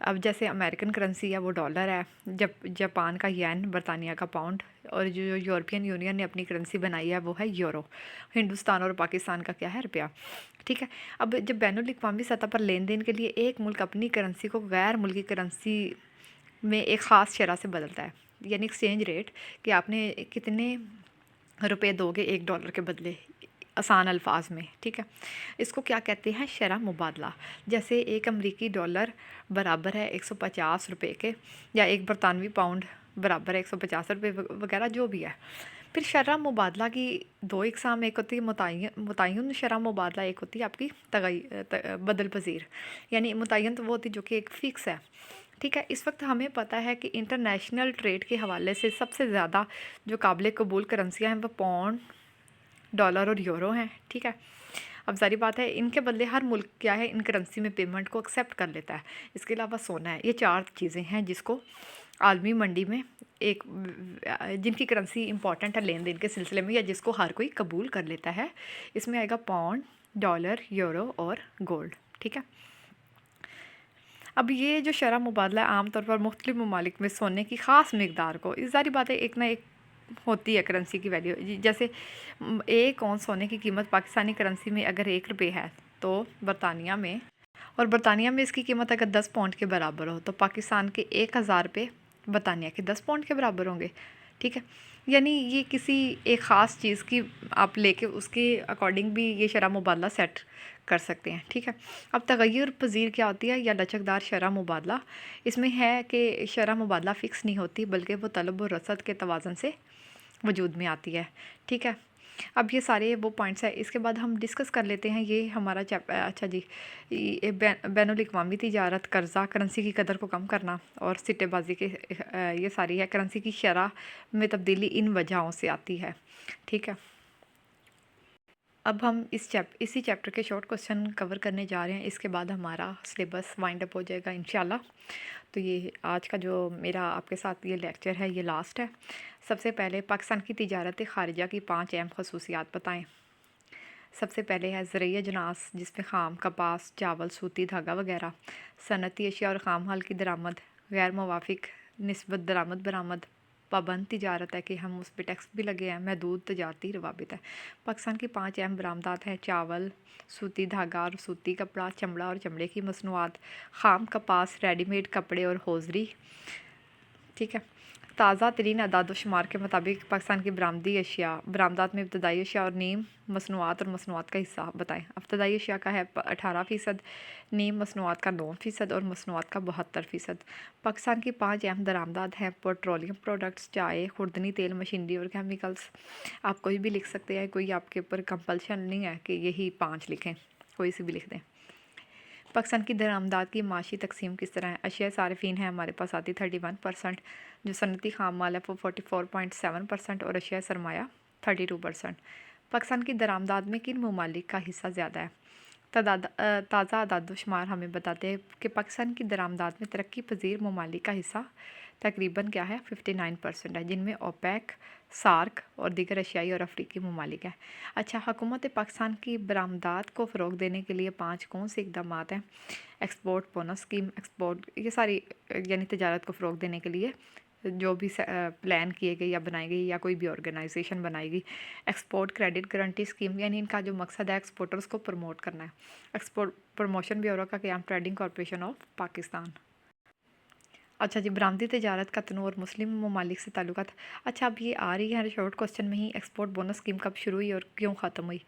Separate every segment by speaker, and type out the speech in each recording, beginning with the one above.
Speaker 1: اب جیسے American currency ہے وہ ڈالر ہے، جاپان کا ین، برطانیہ کا پاؤنڈ، اور جو یورپین یونین نے اپنی کرنسی بنائی ہے وہ ہے یورو، ہندوستان اور پاکستان کا کیا ہے روپیہ، ٹھیک ہے۔ اب جب بین الاقوامی سطح پر لین دین کے لیے ایک ملک اپنی کرنسی کو غیر ملکی کرنسی میں ایک خاص شرح سے بدلتا ہے، یعنی ایکسچینج ریٹ، کہ آپ نے کتنے روپے دو گے ایک ڈالر کے بدلے، آسان الفاظ میں، ٹھیک ہے، اس کو کیا کہتے ہیں؟ شرح مبادلہ۔ جیسے ایک امریکی ڈالر برابر ہے 150 روپے کے، یا ایک برطانوی پاؤنڈ برابر ہے 150 روپے وغیرہ جو بھی ہے۔ پھر شرح مبادلہ کی دو اقسام، ایک ہوتی ہے متعین شرح مبادلہ، ایک ہوتی ہے آپ کی بدل پذیر، یعنی متعین تو وہ ہوتی ہے جو کہ ایک فکس ہے، ٹھیک ہے۔ اس وقت ہمیں پتہ ہے کہ انٹرنیشنل ٹریڈ کے حوالے سے سب سے زیادہ جو قابل قبول کرنسیاں ہیں وہ پاؤنڈ، ڈالر اور یورو ہیں، ٹھیک ہے۔ اب ظاہری بات ہے ان کے بدلے ہر ملک کیا ہے، ان کرنسی میں پیمنٹ کو ایکسیپٹ کر لیتا ہے۔ اس کے علاوہ سونا ہے۔ یہ 4 چیزیں ہیں جس کو عالمی منڈی میں جن کی کرنسی امپورٹنٹ ہے لین دین کے سلسلے میں، یا جس کو ہر کوئی قبول کر لیتا ہے۔ اس میں آئے گا پاؤنڈ، ڈالر، یورو اور گولڈ، ٹھیک ہے۔ اب یہ جو شرح مبادلہ عام طور پر مختلف ممالک میں سونے کی خاص مقدار کو، اس ظاہری بات ہے ایک نہ ایک ہوتی ہے کرنسی کی ویلیو، جیسے ایک اونس سونے کی قیمت پاکستانی کرنسی میں اگر 1 روپے ہے تو برطانیہ میں اس کی قیمت اگر 10 پاؤنڈ کے برابر ہو تو پاکستان کے 1000 روپے برطانیہ کے 10 پاؤنڈ کے برابر ہوں گے، ٹھیک ہے۔ یعنی یہ کسی ایک خاص چیز کی آپ لے کے اس کے اکارڈنگ بھی یہ شرح مبادلہ سیٹ کر سکتے ہیں، ٹھیک ہے۔ اب تغیر پذیر کیا ہوتی ہے، یا لچکدار شرح مبادلہ؟ اس میں ہے کہ شرح مبادلہ فکس نہیں ہوتی بلکہ وہ طلب و رسد کے توازن سے وجود میں آتی ہے، ٹھیک ہے۔ اب یہ سارے وہ پوائنٹس ہیں، اس کے بعد ہم ڈسکس کر لیتے ہیں یہ ہمارا اچھا جی، بین الاقوامی تجارت، قرضہ، کرنسی کی قدر کو کم کرنا اور سٹے بازی کے یہ ساری ہے، کرنسی کی شرح میں تبدیلی ان وجہوں سے آتی ہے، ٹھیک ہے۔ اب ہم اسی چیپٹر کے شارٹ کوسچن کور کرنے جا رہے ہیں، اس کے بعد ہمارا سلیبس وائنڈ اپ ہو جائے گا انشاءاللہ۔ تو یہ آج کا جو میرا آپ کے ساتھ یہ لیکچر ہے یہ لاسٹ ہے۔ سب سے پہلے پاکستان کی تجارت خارجہ کی 5 اہم خصوصیات بتائیں۔ سب سے پہلے ہے زرعی اجناس، جس میں خام، کپاس، چاول، سوتی دھاگا وغیرہ، صنعتی اشیاء اور خام مال کی درآمد، غیر موافق نسبت درآمد برآمد، پابند تجارت ہے کہ ہم اس پہ ٹیکس بھی لگے ہیں، محدود تجارتی روابط ہے۔ پاکستان کی 5 اہم برآمدات ہیں: چاول، سوتی دھاگا اور سوتی کپڑا، چمڑا اور چمڑے کی مصنوعات، خام کپاس، ریڈی میڈ کپڑے اور ہوزری، ٹھیک ہے۔ تازہ ترین اعداد و شمار کے مطابق پاکستان کی برآمدات میں ابتدائی اشیاء اور نیم مصنوعات اور مصنوعات کا حصہ بتائیں۔ ابتدائی اشیاء کا ہے 18%، نیم مصنوعات کا 9% اور مصنوعات کا 72%۔ پاکستان کی 5 اہم درآمدات ہیں: پیٹرولیم پروڈکٹس، چائے، خوردنی تیل، مشینری اور کیمیکلز۔ آپ کوئی بھی لکھ سکتے ہیں، کوئی آپ کے اوپر کمپلشن نہیں ہے کہ یہی 5 لکھیں، کوئی سی بھی لکھ دیں۔ پاکستان کی درآمدات کی معاشی تقسیم کس طرح ہے؟ اشیاء صارفین ہیں ہمارے پاس آتی 31%، جو صنعتی خام مال ہے وہ 44.7% اور اشیاء سرمایہ 32%۔ پاکستان کی درآمدات میں کن ممالک کا حصہ زیادہ ہے؟ تازہ اعداد و شمار ہمیں بتاتے ہیں کہ پاکستان کی درآمدات میں ترقی پذیر ممالک کا حصہ تقریباً کیا ہے 59% ہے، جن میں اوپیک، سارک اور دیگر ایشیائی اور افریقی ممالک ہیں۔ اچھا، حکومت پاکستان کی برآمدات کو فروغ دینے کے لیے 5 کون سے اقدامات ہیں؟ ایکسپورٹ بونس اسکیم، یہ ساری یعنی تجارت کو فروغ دینے کے لیے جو بھی پلان کیے گئے یا بنائی گئی یا کوئی بھی آرگنائزیشن بنائے گی۔ ایکسپورٹ کریڈٹ گارنٹی اسکیم، یعنی ان کا جو مقصد ہے ایکسپورٹرز کو پروموٹ کرنا ہے۔ ایکسپورٹ پروموشن بیورو کا قیام، ٹریڈنگ کارپوریشن آف پاکستان۔ اچھا جی، برآمدی تجارت کا تنوع اور مسلم ممالک سے تعلقات۔ اچھا، اب یہ آ رہی ہے شارٹ کوسچن میں ہی، ایکسپورٹ بونس اسکیم کب شروع ہوئی اور کیوں ختم ہوئی؟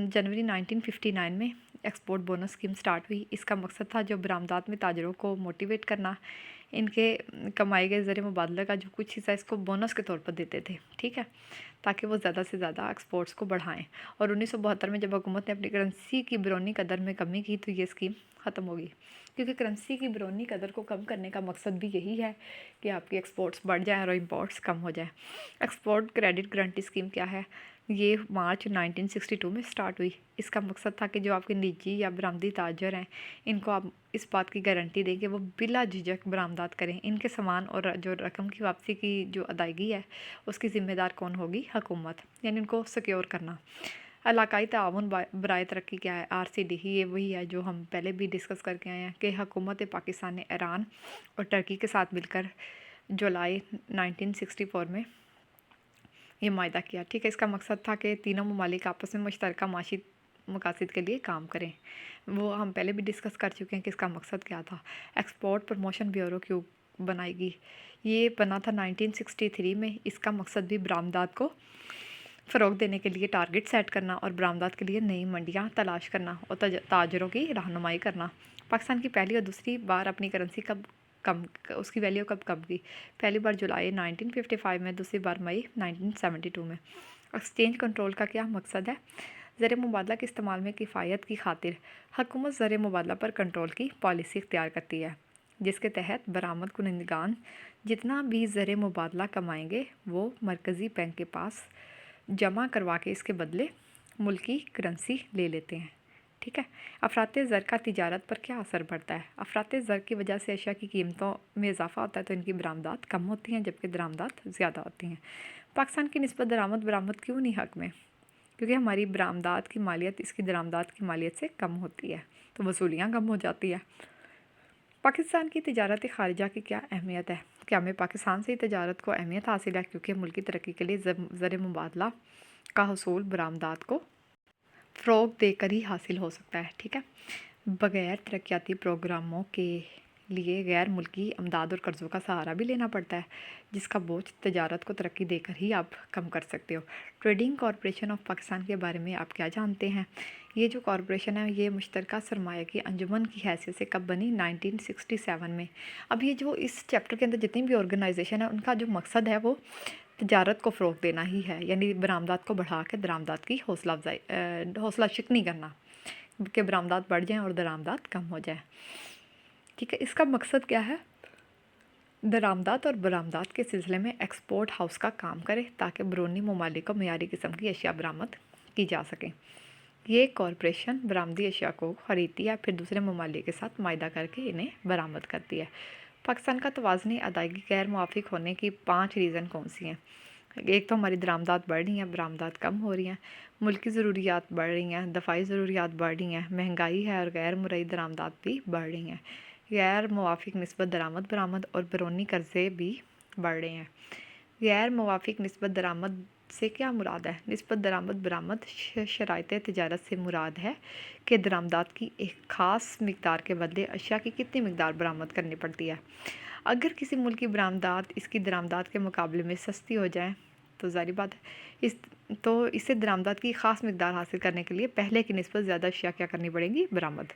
Speaker 1: جنوری 1959 میں ایکسپورٹ بونس اسکیم سٹارٹ ہوئی۔ اس کا مقصد تھا جو برآمدات میں تاجروں کو موٹیویٹ کرنا، ان کے کمائے گئے زر مبادلہ کا جو کچھ حصہ اس کو بونس کے طور پر دیتے تھے، ٹھیک ہے، تاکہ وہ زیادہ سے زیادہ ایکسپورٹس کو بڑھائیں۔ اور 1972 میں جب حکومت نے اپنی کرنسی کی بیرونی قدر میں کمی کی تو یہ اسکیم ختم ہو گئی، کیونکہ کرنسی کی بیرونی قدر کو کم کرنے کا مقصد بھی یہی ہے کہ آپ کی ایکسپورٹس بڑھ جائیں اور امپورٹس کم ہو جائیں۔ ایکسپورٹ کریڈٹ گارنٹی اسکیم کیا ہے؟ یہ مارچ 1962 میں سٹارٹ ہوئی۔ اس کا مقصد تھا کہ جو آپ کے نجی یا برآمدی تاجر ہیں ان کو آپ اس بات کی گارنٹی دیں کہ وہ بلا جھجک برآمدات کریں، ان کے سامان اور جو رقم کی واپسی کی جو ادائیگی ہے اس کی ذمہ دار کون ہوگی؟ حکومت، یعنی ان کو سیکیور کرنا۔ علاقائی تعاون برائے ترقی کیا ہے؟ RCD یہ وہی ہے جو ہم پہلے بھی ڈسکس کر کے آئے ہیں کہ حکومت پاکستان نے ایران اور ترکی کے ساتھ مل کر جولائی 1964 میں یہ معاہدہ کیا، ٹھیک ہے۔ اس کا مقصد تھا کہ تینوں ممالک آپس میں مشترکہ معاشی مقاصد کے لیے کام کریں، وہ ہم پہلے بھی ڈسکس کر چکے ہیں کہ اس کا مقصد کیا تھا۔ ایکسپورٹ پروموشن بیورو کیوں بنائی گئی؟ یہ بنا تھا 1963 میں۔ اس کا مقصد بھی برآمدات کو فروغ دینے کے لیے ٹارگٹ سیٹ کرنا اور برآمدات کے لیے نئی منڈیاں تلاش کرنا اور تاجروں کی رہنمائی کرنا۔ پاکستان کی پہلی اور دوسری بار اپنی کرنسی اس کی ویلیو کب کم کی؟ پہلی بار جولائی 1955 میں، دوسری بار مئی 1972 میں۔ ایکسچینج کنٹرول کا کیا مقصد ہے؟ زر مبادلہ کے استعمال میں کفایت کی خاطر حکومت زر مبادلہ پر کنٹرول کی پالیسی اختیار کرتی ہے، جس کے تحت برآمد کنندگان جتنا بھی زر مبادلہ کمائیں گے وہ مرکزی بینک کے پاس جمع کروا کے اس کے بدلے ملکی کرنسی لے لیتے ہیں، ٹھیک ہے۔ افراط زر کا تجارت پر کیا اثر پڑتا ہے؟ افراط زر کی وجہ سے اشیاء کی قیمتوں میں اضافہ ہوتا ہے تو ان کی برآمدات کم ہوتی ہیں جبکہ درآمدات زیادہ ہوتی ہیں۔ پاکستان کی نسبت برآمد کیوں نہیں حق میں؟ کیونکہ ہماری برآمدات کی مالیت اس کی درآمدات کی مالیت سے کم ہوتی ہے تو وصولیاں کم ہو جاتی ہے۔ پاکستان کی تجارت خارجہ کی کیا اہمیت ہے؟ کہ ہمیں پاکستان سے تجارت کو اہمیت حاصل ہے کیونکہ ملکی ترقی کے لیے زر مبادلہ کا حصول برآمدات کو فروغ دے کر ہی حاصل ہو سکتا ہے، ٹھیک ہے۔ بغیر ترقیاتی پروگراموں کے لیے غیر ملکی امداد اور قرضوں کا سہارا بھی لینا پڑتا ہے، جس کا بوجھ تجارت کو ترقی دے کر ہی آپ کم کر سکتے ہو۔ ٹریڈنگ کارپوریشن آف پاکستان کے بارے میں آپ کیا جانتے ہیں؟ یہ جو کارپوریشن ہے یہ مشترکہ سرمایہ کی انجمن کی حیثیت سے کب بنی؟ 1967 میں۔ اب یہ جو اس چیپٹر کے اندر جتنی بھی آرگنائزیشن ہے ان کا جو مقصد ہے وہ تجارت کو فروغ دینا ہی ہے، یعنی برآمدات کو بڑھا کے درآمدات کی حوصلہ شکنی کرنا کہ برآمدات بڑھ جائیں اور درآمدات کم ہو جائیں، ٹھیک ہے۔ اس کا مقصد کیا ہے؟ درآمدات اور برآمدات کے سلسلے میں ایکسپورٹ ہاؤس کا کام کرے تاکہ بیرونی ممالک کو معیاری قسم کی اشیاء برآمد کی جا سکیں۔ یہ کارپوریشن برآمدی اشیاء کو خریدتی ہے پھر دوسرے ممالک کے ساتھ معاہدہ کر کے انہیں برآمد کرتی ہے۔ پاکستان کا توازنی ادائیگی غیر موافق ہونے کی 5 ریزن کون سی ہیں؟ ایک تو ہماری درآمدات بڑھ رہی ہیں، برآمدات کم ہو رہی ہیں، ملکی ضروریات بڑھ رہی ہیں، دفاعی ضروریات بڑھ رہی ہیں، مہنگائی ہے اور غیر مرئی درآمدات بھی بڑھ رہی ہیں، غیر موافق نسبت درآمد برآمد اور بیرونی قرضے بھی بڑھ رہے ہیں۔ غیر موافق نسبت درآمد سے کیا مراد ہے؟ نسبت درآمد برآمد شرائط تجارت سے مراد ہے کہ درآمدات کی ایک خاص مقدار کے بدلے اشیاء کی کتنی مقدار برآمد کرنی پڑتی ہے۔ اگر کسی ملک کی برآمدات اس کی درآمدات کے مقابلے میں سستی ہو جائیں تو ظاہری بات ہے تو اسے درآمدات کی خاص مقدار حاصل کرنے کے لیے پہلے کی نسبت زیادہ اشیاء کیا کرنی پڑیں گی؟ برآمد۔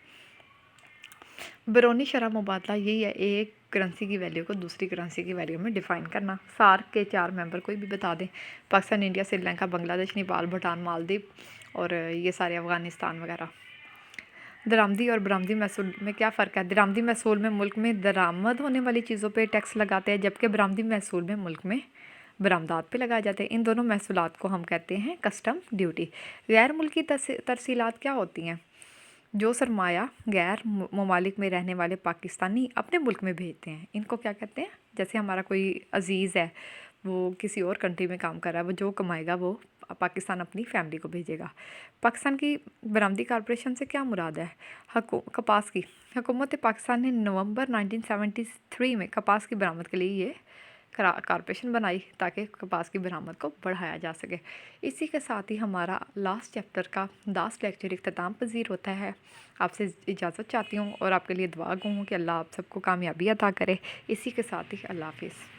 Speaker 1: بیرونی شرح مبادلہ یہی ہے ایک کرنسی کی ویلیو کو دوسری کرنسی کی ویلیو میں ڈیفائن کرنا۔ سارک کے 4 ممبر کوئی بھی بتا دیں؟ پاکستان، انڈیا، سری لنکا، بنگلہ دیش، نیپال، بھوٹان، مالدیپ اور یہ سارے افغانستان وغیرہ۔ درآمدی اور برآمدی محصول میں کیا فرق ہے؟ درآمدی محصول میں ملک میں درآمد ہونے والی چیزوں پہ ٹیکس لگاتے ہیں جبکہ برآمدی محصول میں ملک میں برآمدات پہ لگائے جاتے ہیں۔ ان دونوں محصولات کو ہم کہتے ہیں کسٹم ڈیوٹی۔ غیر ملکی ترسیلات کیا ہوتی ہیں؟ جو سرمایہ غیر ممالک میں رہنے والے پاکستانی اپنے ملک میں بھیجتے ہیں ان کو کیا کہتے ہیں؟ جیسے ہمارا کوئی عزیز ہے وہ کسی اور کنٹری میں کام کر رہا ہے، وہ جو کمائے گا وہ پاکستان اپنی فیملی کو بھیجے گا۔ پاکستان کی برآمدی کارپوریشن سے کیا مراد ہے؟ کپاس کی حکومت پاکستان نے نومبر 1973 میں کپاس کی برآمد کے لیے یہ کارپوریشن بنائی تاکہ کپاس کی برآمد کو بڑھایا جا سکے۔ اسی کے ساتھ ہی ہمارا لاسٹ چیپٹر کا لاسٹ لیکچر اختتام پذیر ہوتا ہے۔ آپ سے اجازت چاہتی ہوں اور آپ کے لیے دعا گو ہوں کہ اللہ آپ سب کو کامیابی عطا کرے۔ اسی کے ساتھ ہی اللہ حافظ۔